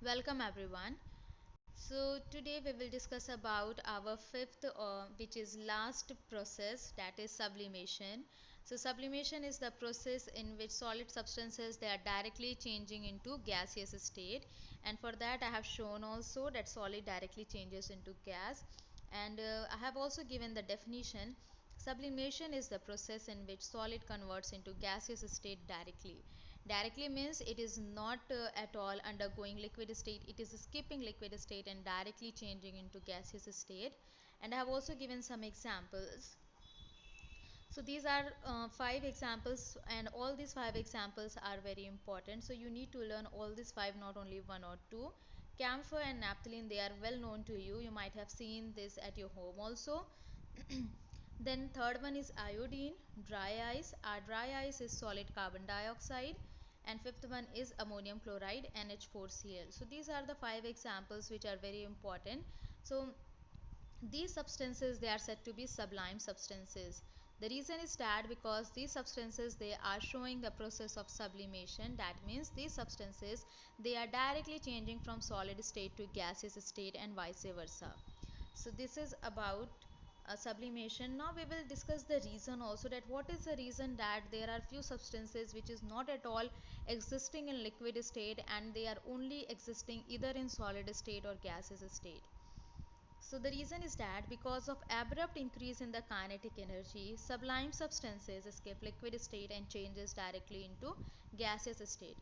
Welcome everyone. So today we will discuss about our fifth which is last process, that is sublimation. So sublimation is the process in which solid substances they are directly changing into gaseous state, and for that I have shown also that solid directly changes into gas, and I have also given the definition. Sublimation is the process in which solid converts into gaseous state directly. Directly means it is not at all undergoing liquid state, it is skipping liquid state and directly changing into gaseous state. And I have also given some examples. So these are five examples, and all these five examples are very important. So you need to learn all these five, not only one or two. Camphor and naphthalene, they are well known to you. You might have seen this at your home also. Then third one is iodine, dry ice. Our dry ice is solid carbon dioxide. And fifth one is ammonium chloride, NH4Cl. So these are the five examples which are very important. So these substances they are said to be sublime substances. The reason is that because these substances they are showing the process of sublimation. That means these substances they are directly changing from solid state to gaseous state and vice versa. So this is about sublimation. Now we will discuss the reason also, that what is the reason that there are few substances which is not at all existing in liquid state and they are only existing either in solid state or gaseous state. So the reason is that because of abrupt increase in the kinetic energy, sublime substances escape liquid state and changes directly into gaseous state.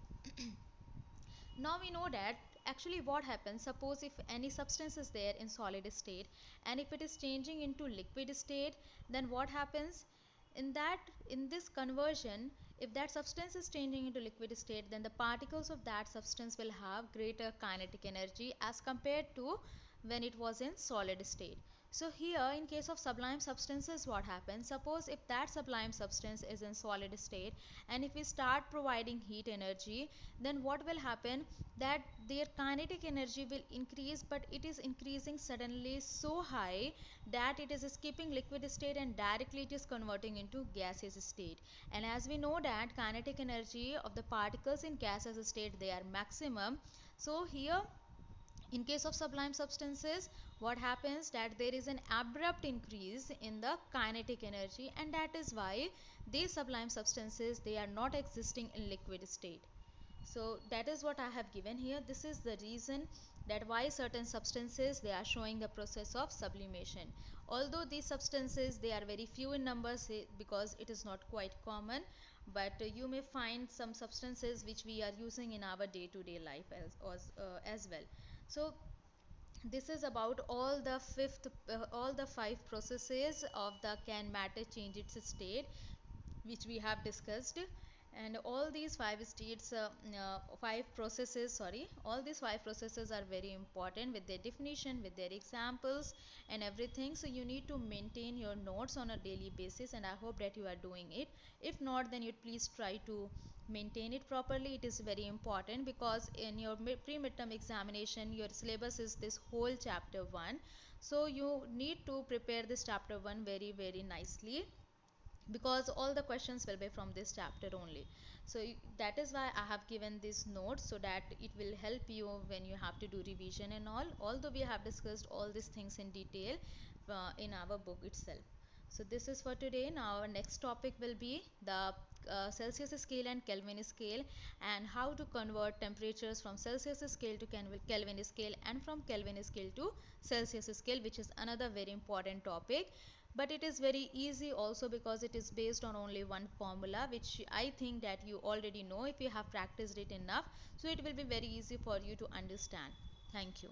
Now we know that actually what happens, suppose if any substance is there in solid state and if it is changing into liquid state, then what happens in that, in this conversion, if that substance is changing into liquid state, then the particles of that substance will have greater kinetic energy as compared to when it was in solid state. So here in case of sublime substances, what happens, suppose if that sublime substance is in solid state and if we start providing heat energy, then what will happen, that their kinetic energy will increase, but it is increasing suddenly so high that it is skipping liquid state and directly it is converting into gaseous state. And as we know that kinetic energy of the particles in gaseous state they are maximum. So here in case of sublime substances, what happens, that there is an abrupt increase in the kinetic energy, and that is why these sublime substances they are not existing in liquid state. So that is what I have given here. This is the reason that why certain substances they are showing the process of sublimation. Although these substances they are very few in numbers, because it is not quite common, but you may find some substances which we are using in our day-to-day life as well. So this is about all the five processes of the can matter change its state which we have discussed. And all these five processes, sorry, all these five processes are very important with their definition, with their examples and everything. So you need to maintain your notes on a daily basis, and I hope that you are doing it. If not, then you please try to maintain it properly. It is very important because in your pre-midterm examination your syllabus is this whole chapter 1. So you need to prepare this chapter 1 very nicely, because all the questions will be from this chapter only. So that is why I have given this note, so that it will help you when you have to do revision and all, although we have discussed all these things in detail in our book itself. So this is for today. Now our next topic will be the Celsius scale and Kelvin scale, and how to convert temperatures from Celsius scale to Kelvin scale, and from Kelvin scale to Celsius scale, which is another very important topic. But it is very easy also, because it is based on only one formula, which I think that you already know if you have practiced it enough. So it will be very easy for you to understand. Thank you.